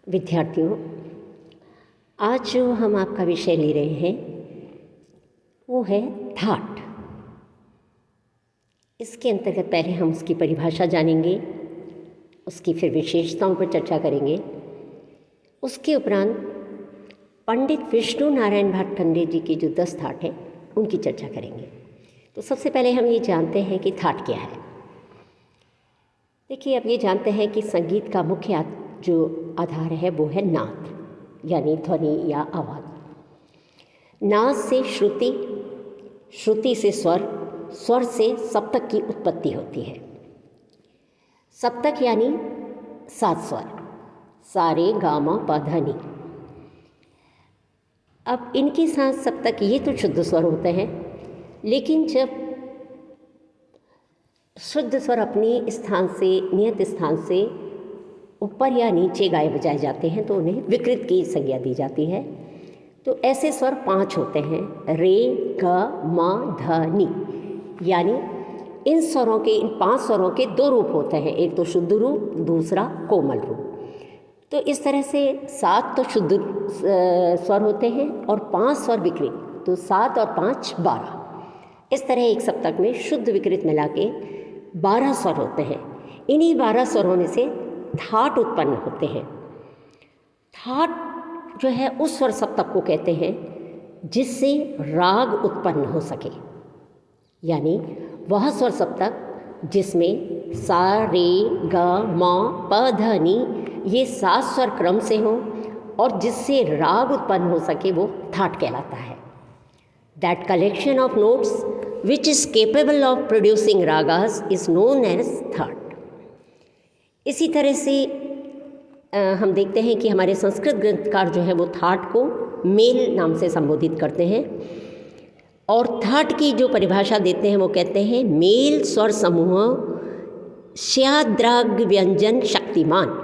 विद्यार्थियों, आज जो हम आपका विषय ले रहे हैं वो है थाट। इसके अंतर्गत पहले हम उसकी परिभाषा जानेंगे, उसकी फिर विशेषताओं पर चर्चा करेंगे। उसके उपरांत पंडित विष्णु नारायण भाटखंडे जी की जो 10 थाट हैं उनकी चर्चा करेंगे। तो सबसे पहले हम ये जानते हैं कि थाट क्या है। देखिए, अब ये जानते हैं कि संगीत का मुख्य जो आधार है वो है नाद, यानी ध्वनि या आवाज़। नाद से श्रुति, श्रुति से स्वर, स्वर से सप्तक की उत्पत्ति होती है। सप्तक यानी 7 स्वर, सा रे गा मा पा धा नी। अब इनके साथ सप्तक ये तो शुद्ध स्वर होते हैं, लेकिन जब शुद्ध स्वर अपनी स्थान से, नियत स्थान से ऊपर या नीचे गाए बजाए जाते हैं तो उन्हें विकृत की संज्ञा दी जाती है। तो ऐसे स्वर 5 होते हैं, रे ग म ध नी। यानी इन स्वरों के, इन 5 स्वरों के 2 रूप होते हैं, एक तो शुद्ध रूप, दूसरा कोमल रूप। तो इस तरह से 7 तो शुद्ध स्वर होते हैं और 5 स्वर विकृत, तो 7 और 5 12। इस तरह एक सप्तक में शुद्ध विकृत मिला के 12 स्वर होते हैं। इन्हीं 12 स्वरों में से थाट उत्पन्न होते हैं। थाट जो है उस स्वर सप्तक को कहते हैं जिससे राग उत्पन्न हो सके, यानी वह स्वर सप्तक जिसमें सा रे ग म प ध नी ये 7 स्वर क्रम से हों और जिससे राग उत्पन्न हो सके वो थाट कहलाता है। That collection of notes which is capable of producing ragas is known as thaat. इसी तरह से हम देखते हैं कि हमारे संस्कृत ग्रंथकार जो है वो थाट को मेल नाम से संबोधित करते हैं और थाट की जो परिभाषा देते हैं वो कहते हैं मेल स्वर समूह श्याद्राग व्यंजन शक्तिमान।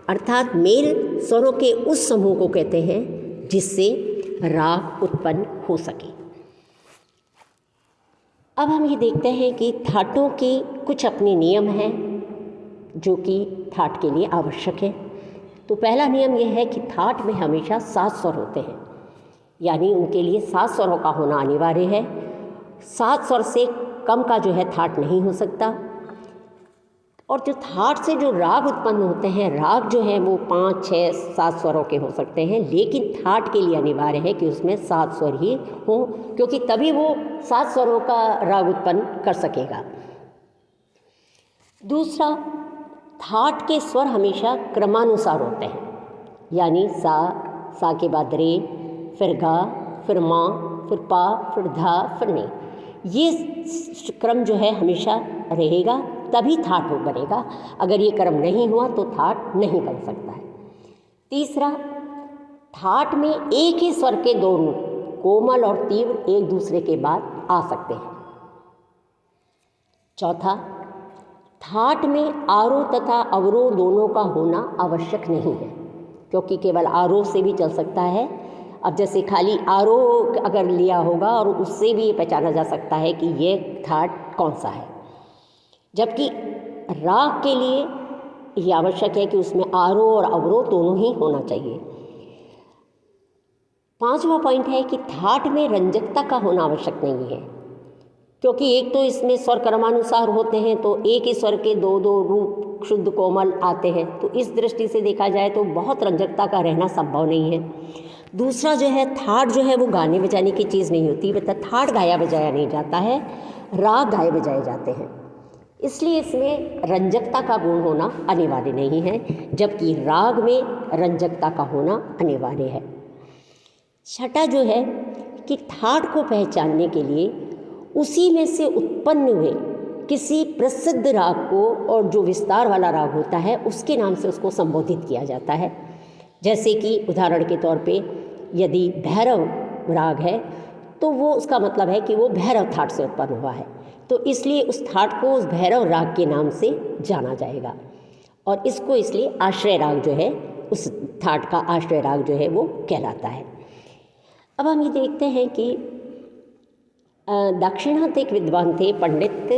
अर्थात मेल स्वरों के उस समूह को कहते हैं जिससे राग उत्पन्न हो सके। अब हम ये देखते हैं कि थाटों के कुछ अपने नियम हैं जो कि थाट के लिए आवश्यक है। तो पहला नियम यह है कि थाट में हमेशा 7 स्वर होते हैं, यानी उनके लिए 7 स्वरों का होना अनिवार्य है। 7 स्वर से कम का जो है थाट नहीं हो सकता। और जो थाट से जो राग उत्पन्न होते हैं, राग जो है वो 5, 6, 7 स्वरों के हो सकते हैं, लेकिन थाट के लिए अनिवार्य है कि उसमें 7 स्वर ही हों, क्योंकि तभी वो 7 स्वरों का राग उत्पन्न कर सकेगा। दूसरा, थाट के स्वर हमेशा क्रमानुसार होते हैं, यानी सा के बाद रे, फिर गा, फिर मा, फिर पा, फिर धा, फिर नी। ये क्रम जो है हमेशा रहेगा, तभी थाट बनेगा। अगर ये क्रम नहीं हुआ तो थाट नहीं बन सकता है। तीसरा, थाट में एक ही स्वर के 2 रूप, कोमल और तीव्र, एक दूसरे के बाद आ सकते हैं। चौथा, थाट में आरोह तथा अवरोह दोनों का होना आवश्यक नहीं है, क्योंकि केवल आरोह से भी चल सकता है। अब जैसे खाली आरोह अगर लिया होगा और उससे भी ये पहचाना जा सकता है कि ये थाट कौन सा है, जबकि राग के लिए ये आवश्यक है कि उसमें आरोह और अवरोह दोनों ही होना चाहिए। 5वां पॉइंट है कि थाट में रंजकता का होना आवश्यक नहीं है, क्योंकि एक तो इसमें स्वर क्रमानुसार होते हैं, तो एक ही स्वर के 2 रूप शुद्ध कोमल आते हैं, तो इस दृष्टि से देखा जाए तो बहुत रंजकता का रहना संभव नहीं है। दूसरा जो है, थाट जो है वो गाने बजाने की चीज़ नहीं होती, मतलब थाट गाया बजाया नहीं जाता है, राग गाए बजाए जाते हैं, इसलिए इसमें रंजकता का गुण होना अनिवार्य नहीं है, जबकि राग में रंजकता का होना अनिवार्य है। छठा जो है कि थाट को पहचानने के लिए उसी में से उत्पन्न हुए किसी प्रसिद्ध राग को, और जो विस्तार वाला राग होता है उसके नाम से उसको संबोधित किया जाता है। जैसे कि उदाहरण के तौर पे यदि भैरव राग है तो वो उसका मतलब है कि वो भैरव थाट से उत्पन्न हुआ है, तो इसलिए उस थाट को उस भैरव राग के नाम से जाना जाएगा, और इसको इसलिए आश्रय राग जो है, उस थाट का आश्रय राग जो है वो कहलाता है। अब हम ये देखते हैं कि दाक्षिणात्य एक विद्वान थे पंडित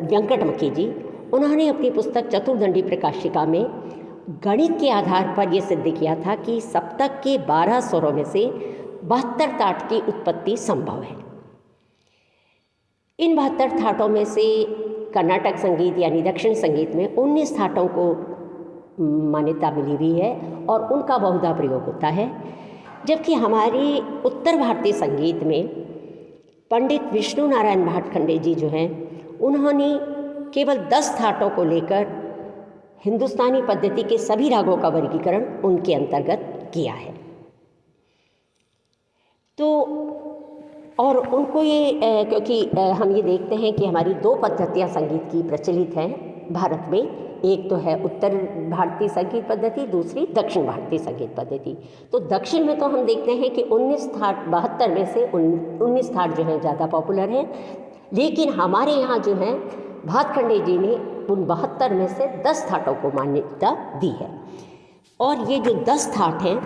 वेंकटमखी जी। उन्होंने अपनी पुस्तक चतुर्दंडी प्रकाशिका में गणित के आधार पर यह सिद्ध किया था कि सप्तक के 12 स्वरों में से 72 ठाट की उत्पत्ति संभव है। इन 72 ठाटों में से कर्नाटक संगीत यानी दक्षिण संगीत में 19 ठाटों को मान्यता मिली हुई है और उनका बहुधा प्रयोग होता है, जबकि हमारी उत्तर भारतीय संगीत में पंडित विष्णु नारायण भाटखंडे जी जो हैं, उन्होंने केवल 10 ठाटों को लेकर हिंदुस्तानी पद्धति के सभी रागों का वर्गीकरण उनके अंतर्गत किया है। तो और उनको ये क्योंकि हम ये देखते हैं कि हमारी 2 पद्धतियाँ संगीत की प्रचलित हैं भारत में, एक तो है उत्तर भारतीय संगीत पद्धति, दूसरी दक्षिण भारतीय संगीत पद्धति। तो दक्षिण में तो हम देखते हैं कि 19 ठाट 72 में से 19 ठाट जो हैं ज़्यादा पॉपुलर हैं, लेकिन हमारे यहाँ जो हैं भाटखंडे जी ने उन 72 में से 10 ठाटों को मान्यता दी है। और ये जो 10 ठाट हैं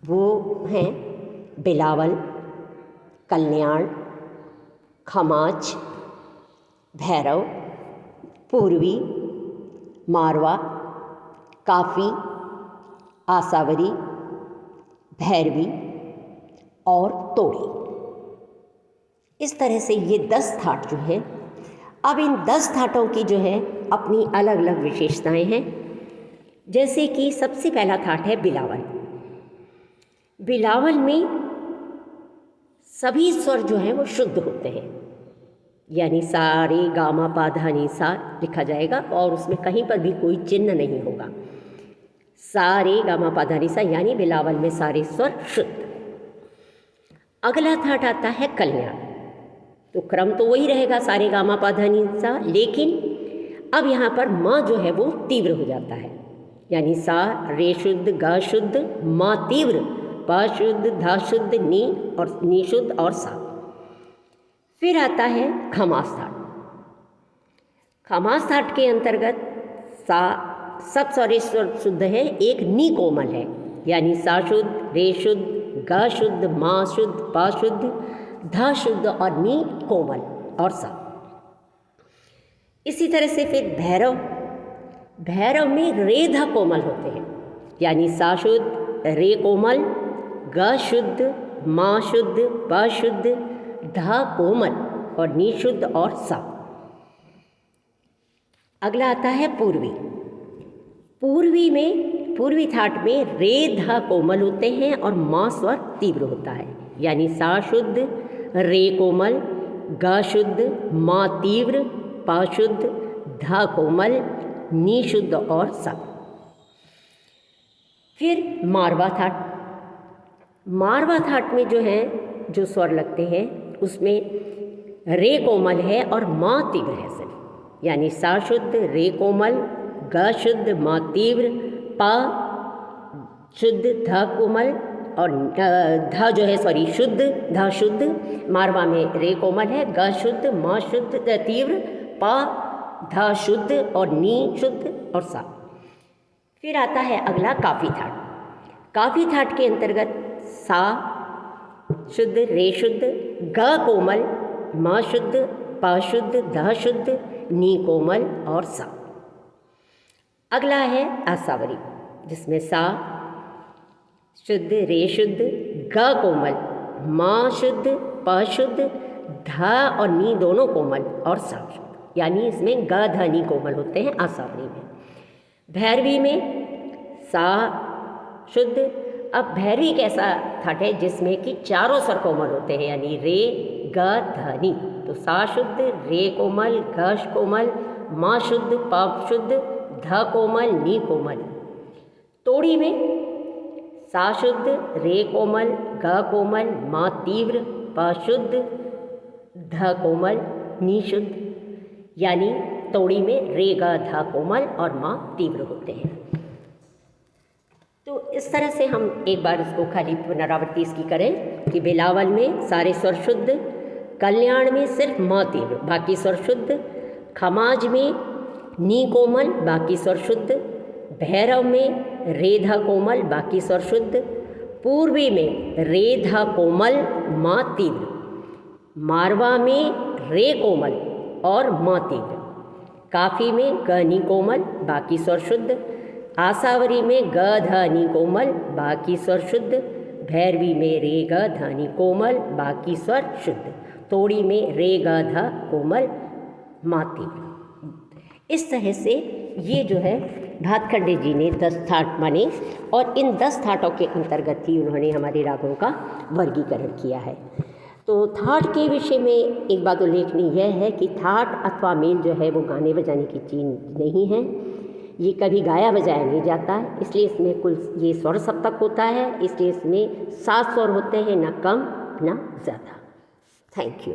वो हैं बिलावल, कल्याण, खमाज, भैरव, पूर्वी, मारवा, काफ़ी, आसावरी, भैरवी और तोड़ी। इस तरह से ये 10 ठाट जो हैं, अब इन 10 ठाटों की जो है अपनी अलग अलग विशेषताएं हैं। जैसे कि सबसे पहला ठाट है बिलावल। बिलावल में सभी स्वर जो हैं वो शुद्ध होते हैं, यानी सा रे गा मा पा धा नी सा लिखा जाएगा और उसमें कहीं पर भी कोई चिन्ह नहीं होगा। सा रे गा मा पा धा नी सा यानी बिलावल में सारे स्वर शुद्ध। अगला ठाट आता है कल्याण। तो क्रम तो वही रहेगा सारे गा मा पा धा नी सा, लेकिन अब यहाँ पर माँ जो है वो तीव्र हो जाता है, यानी सा रे शुद्ध, गा शुद्ध, माँ तीव्र, पा शुद्ध, धा शुद्ध, नी शुद्ध और सा। फिर आता है खमास ठाट। खमास ठाट के अंतर्गत सा सब सारे स्वर शुद्ध है, एक नी कोमल है, यानी सा शुद्ध, रे शुद्ध, गा शुद्ध, माँ शुद्ध, पा शुद्ध, धा शुद्ध और नी कोमल और सा। इसी तरह से फिर भैरव। भैरव में रे धा कोमल होते हैं, यानी सा शुद्ध, रे कोमल, गा शुद्ध, माँ शुद्ध, पा शुद्ध, धा कोमल और नी शुद्ध और सा। अगला आता है पूर्वी। पूर्वी ठाट में रे धा कोमल होते हैं और माँ स्वर तीव्र होता है, यानी सा शुद्ध, रे कोमल, गा शुद्ध, माँ तीव्र, पा शुद्ध, धा कोमल, नी शुद्ध और सा। फिर मारवा ठाट। मारवा ठाट में जो है जो स्वर लगते हैं उसमें रे कोमल है और माँ तीव्र है सिर्फ, यानी सा शुद्ध, रे कोमल, गा शुद्ध, माँ तीव्र, पा शुद्ध, धा कोमल और धा जो है शुद्ध, धा शुद्ध। मारवा में रे कोमल है, गा शुद्ध, माँ शुद्ध तीव्र, पा धा शुद्ध और नी शुद्ध और सा। फिर आता है अगला काफ़ी ठाट। काफ़ी ठाट के अंतर्गत सा शुद्ध, रे शुद्ध, गा कोमल, माँ शुद्ध, पा शुद्ध, धा शुद्ध, नी कोमल और सा। अगला है आसावरी, जिसमें सा शुद्ध, रे शुद्ध, गा कोमल, माँ शुद्ध, पा शुद्ध, धा और नी दोनों कोमल और सा शुद्ध, यानी इसमें गा धा नी कोमल होते हैं आसावरी में। भैरवी में सा शुद्ध। अब भैरवी एक ऐसा ठाट है जिसमें कि चारों स्वर कोमल होते हैं, यानी रे गा धा नी। तो सा शुद्ध, रे कोमल, गा कोमल, माँ शुद्ध, पा शुद्ध, धा कोमल, नी कोमल। तोड़ी में सा शुद्ध, रे कोमल, गा कोमल, माँ तीव्र, पा शुद्ध, धा कोमल, नी शुद्ध, यानी तोड़ी में रे गा धा कोमल और माँ तीव्र होते हैं। तो इस तरह से हम एक बार इसको खाली पुनरावृत्ति इसकी करें कि बिलावल में सारे स्वर शुद्ध, कल्याण में सिर्फ माँ तीव्र, बाकी स्वर शुद्ध, खमाज में नी कोमल, बाकी स्वर शुद्ध, भैरव में रे धा कोमल, बाकी स्वर शुद्ध, पूर्वी में रे धा कोमल, माँ तीव्र, मारवा में रे कोमल और माँ तीव्र, काफ़ी में ग नी कोमल, बाकी स्वर शुद्ध, आसावरी में ग ध नि कोमल बाकी स्वर शुद्ध, भैरवी में रे ग ध नि कोमल बाकी स्वर शुद्ध, तोड़ी में रे ग ध कोमल माती। इस तरह से ये जो है भातखंडे जी ने 10 थाट माने और इन 10 थाटों के अंतर्गत ही उन्होंने हमारे रागों का वर्गीकरण किया है। तो थाट के विषय में एक बात उल्लेखनीय यह है कि थाट अथवा मेल जो है वो गाने बजाने की चीज़ नहीं है, ये कभी गाया बजाया नहीं जाता है, इसलिए इसमें कुल ये स्वर सप्तक होता है, इसलिए इसमें 7 स्वर होते हैं, ना कम ना ज़्यादा। Thank you.